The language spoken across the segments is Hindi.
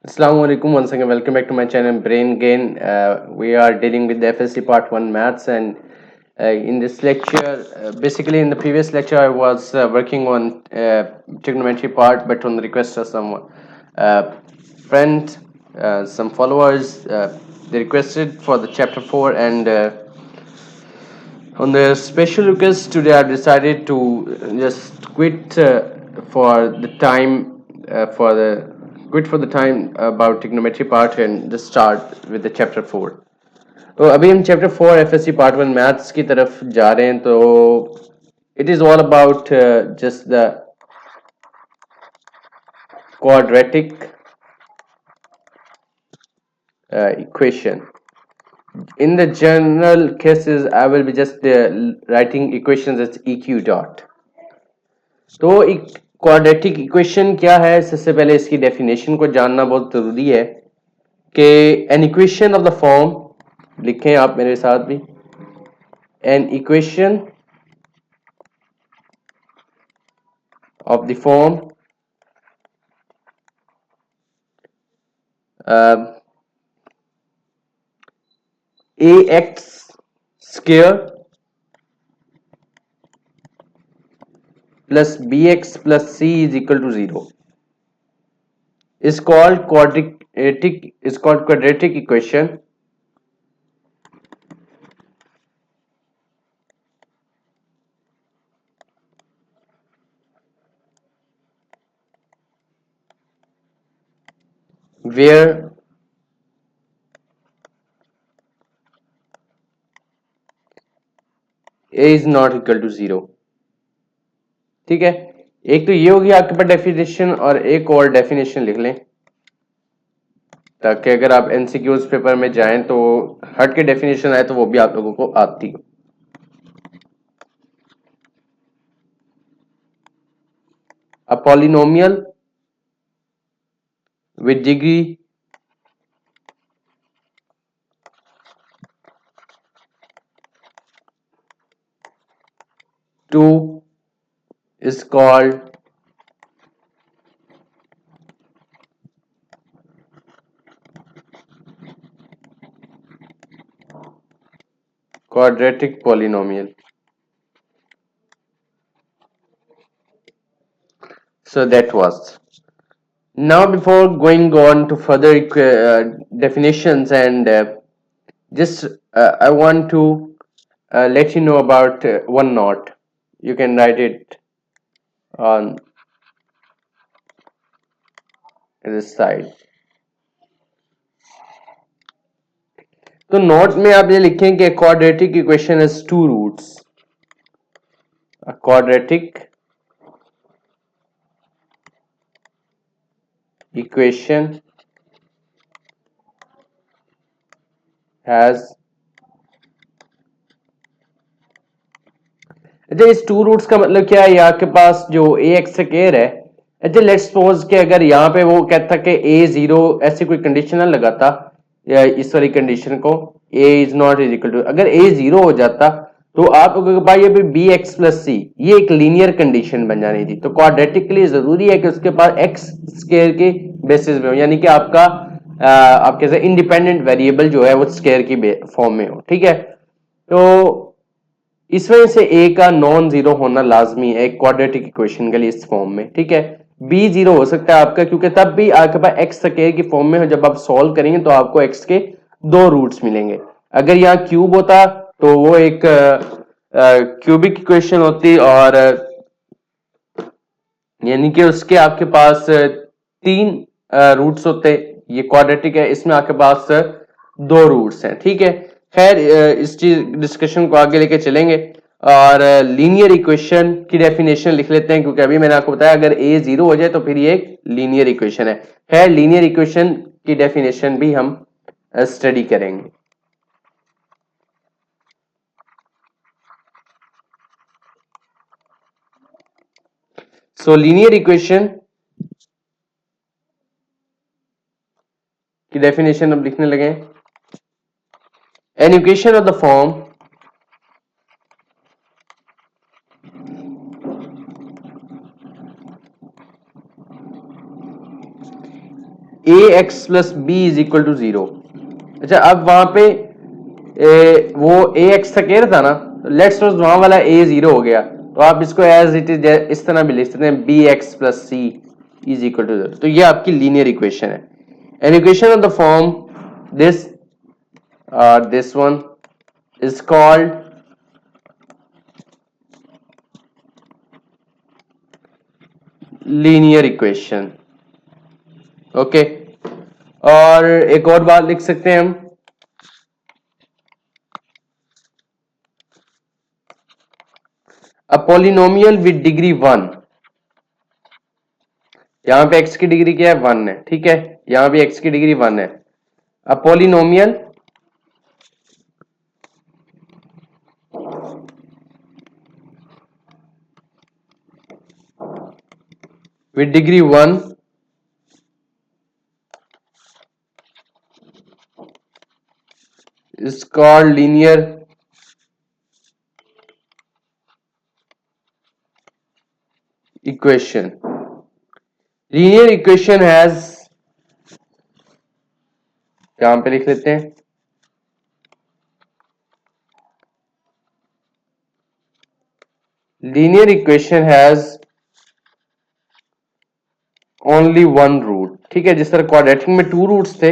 Assalamu alaikum. Once again, welcome back to my channel Brain Gain. We are dealing with the FSC Part 1 Maths, and in this lecture, basically in the previous lecture, I was working on trigonometry part, but on the request of some uh, friend, some followers, they requested for the chapter 4, and on the special request today, I decided to just quit for the time for the quit for the time about trigonometry part and just start with the chapter 4. तो अभी हम चैप्टर 4 एफएससी पार्ट 1 मैथ्स की तरफ जा रहे हैं. तो it is all about just the quadratic equation. In the general cases, I will be just writing equations as eq dot. तो क्वाड्रेटिक इक्वेशन क्या है, सबसे पहले इसकी डेफिनेशन को जानना बहुत जरूरी है कि N equation of the form, लिखें आप मेरे साथ भी, N equation of the form a x square plus bx plus c is equal to 0 is called quadratic equation where a is not equal to 0. ठीक है, एक तो ये होगी आपके पास डेफिनेशन, और एक और डेफिनेशन लिख लें ताकि अगर आप एमसीक्यूज पेपर में जाएं तो हट के डेफिनेशन आए तो वो भी आप लोगों को आती हो. A polynomial with degree two is called quadratic polynomial. So that was. Now before going on to further definitions, and just I want to let you know about one note. You can write it on this side. तो नोट में आप ये लिखें कि quadratic equation has two roots. A quadratic equation has, अच्छा इस टू रूट्स का मतलब क्या है, यहाँ के पास जो ए एक्स स्क्वायर है, अच्छा लेट्स सपोज कि अगर यहाँ पे वो कहता कि ए जीरो, ऐसी कोई कंडीशन ना लगाता या इस वाली कंडीशन को a is not is equal to, अगर ए जीरो हो जाता तो आप लोगों के पास ये बी एक्स प्लस सी, ये एक लीनियर कंडीशन बन जानी थी. तो क्वाड्रेटिकली जरूरी है कि उसके पास एक्स स्क्वायर के बेसिस में हो, यानी कि आपका आप कैसे इंडिपेंडेंट वेरिएबल जो है वो स्क्वायर की फॉर्म में हो. ठीक है, तो इस वजह से ए का नॉन जीरो होना लाजमी है एक क्वाड्रेटिक इक्वेशन के लिए इस फॉर्म में. ठीक है, बी जीरो हो सकता है आपका, क्योंकि तब भी आपके पास एक्स स्क्वायर की फॉर्म में हो, जब आप सॉल्व करेंगे तो आपको एक्स के दो रूट्स मिलेंगे. अगर यहाँ क्यूब होता तो वो एक क्यूबिक इक्वेशन होती, और यानी कि उसके आपके पास तीन रूट्स होते. ये क्वाड्रेटिक है, इसमें आपके पास दो रूट्स हैं. ठीक है, खैर इस चीज डिस्कशन को आगे लेके चलेंगे, और लीनियर इक्वेशन की डेफिनेशन लिख लेते हैं, क्योंकि अभी मैंने आपको बताया अगर ए जीरो हो जाए तो फिर ये एक लीनियर इक्वेशन है. खैर लीनियर इक्वेशन की डेफिनेशन भी हम स्टडी करेंगे. सो लीनियर इक्वेशन की डेफिनेशन अब लिखने लगे. An equation of the form a x plus b is equal to 0। अच्छा, अब वहां पे वो ए एक्स था कह रहा था ना, लेट्स सपोज वहां वाला ए 0 हो गया, तो आप इसको एज इट इज इस तरह भी लिख सकते हैं, b x plus c is equal to 0। तो ये आपकी लीनियर इक्वेशन है। An equation of the form this one is called linear equation. Okay, और एक और बात लिख सकते हैं हम, अ पॉलिनोमियल विद डिग्री 1। यहां पे x की डिग्री क्या है, 1 है, ठीक है, यहां भी x की डिग्री 1 है। A polynomial with degree 1 is called linear equation. Linear equation has, यहां पे लिख लेते हैं, linear equation has only one root। ठीक है, जिस तरह क्वाड्रेटिक में 2 रूट्स थे,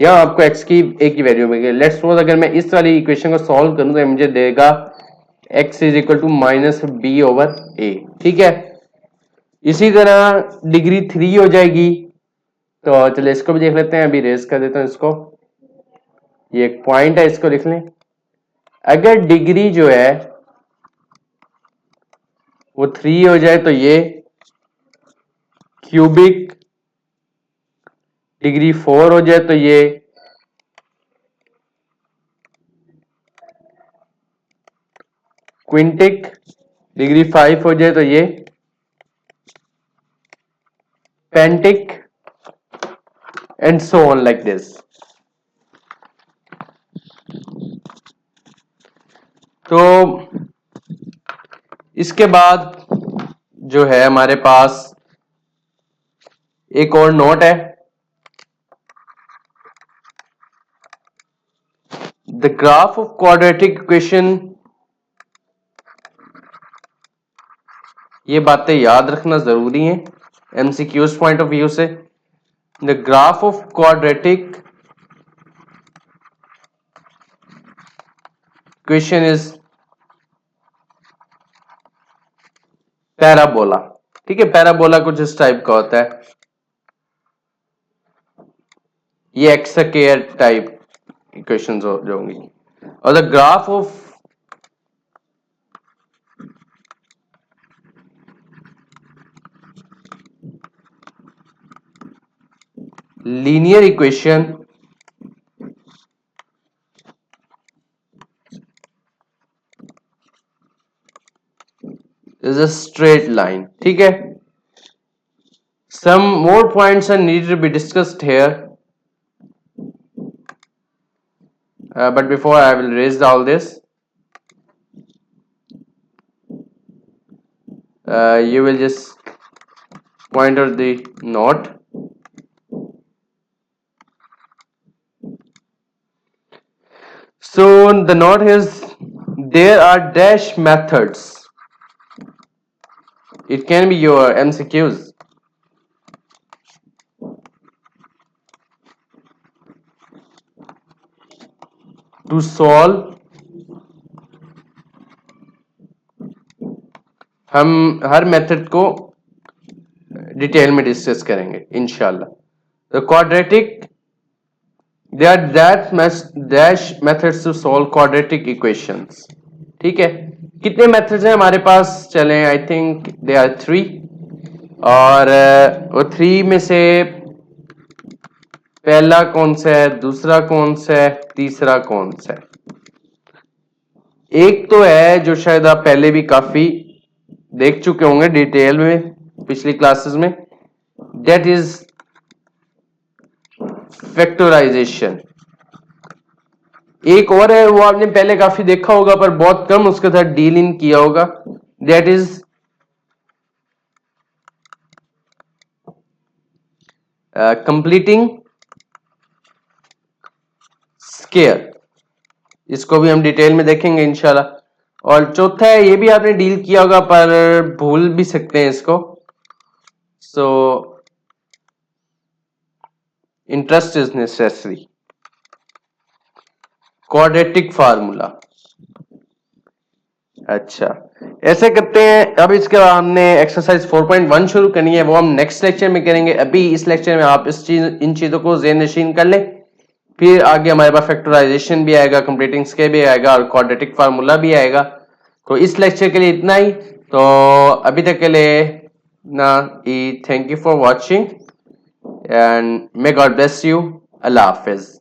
यहां आपको x की एक ही वैल्यू मिलेगी। लेट्स सपोज अगर मैं इस वाली इक्वेशन को सॉल्व करूं तो मुझे देगा x is equal to minus b over a. ठीक है, इसी तरह डिग्री 3 हो जाएगी। तो चलिए इसको भी देख लेते हैं, अभी रेज कर देता हूं इसको, ये एक पॉइंट है, इसको लिख लें। अगर डिग्री जो है वो 3 हो जाए तो ये क्यूबिक, डिग्री 4 हो जाए तो ये क्विंटिक, डिग्री 5 हो जाए तो ये पेंटिक, and so on like this. तो इसके बाद जो है हमारे पास एक और नोट है, the graph of quadratic equation. ये बातें याद रखना जरूरी है एमसीक्यूज पॉइंट ऑफ व्यू से। The graph of quadratic equation is parabola. ठीक है, पैराबोला कुछ इस टाइप का होता है, ये एक्स स्क्वायर टाइप इक्वेशंस जो होंगी। और the graph of linear equation is a straight line. ठीक है, some more points are needed to be discussed here, but before I will raise all this, you will just point out the note. So the note is, there are dash methods. It can be your MCQs. To solve, हम हर मेथड को डिटेल में डिस्कस करेंगे इंशाल्लाह। The quadratic, there are dash methods to solve quadratic equations। ठीक है, कितने मेथड्स हैं हमारे पास, चलें, आई थिंक दे आर 3, और वो 3 में से पहला कौन सा है, दूसरा कौन सा है, तीसरा कौन सा है। एक तो है जो शायद आप पहले भी काफी देख चुके होंगे डिटेल में पिछली क्लासेस में, दैट इज फैक्टराइजेशन। एक और है, वो आपने पहले काफी देखा होगा पर बहुत कम उसके साथ डील इन किया होगा, दैट इज कंप्लीटिंग स्केयर, इसको भी हम डिटेल में देखेंगे इंशाल्लाह। और चौथा है, ये भी आपने डील किया होगा पर भूल भी सकते हैं इसको, so interest is necessary, quadratic formula. अच्छा, ऐसे करते हैं। अब इसके बाद हमने एक्सरसाइज 4.1 शुरू करनी है, वो हम नेक्स्ट लेक्चर में करेंगे। अभी इस लेक्चर में आप इन चीजों को ज़हन नशीन कर लें, फिर आगे हमारे पास फैक्टराइजेशन भी आएगा, कंप्लीटिंग स्केयर भी आएगा और क्वाड्रेटिक फार्मूला भी आएगा। तो इस लेक्चर के लिए इतना ही। तो अभी तक के लिए ना, thank you for watching and may God bless you. Allah Hafiz.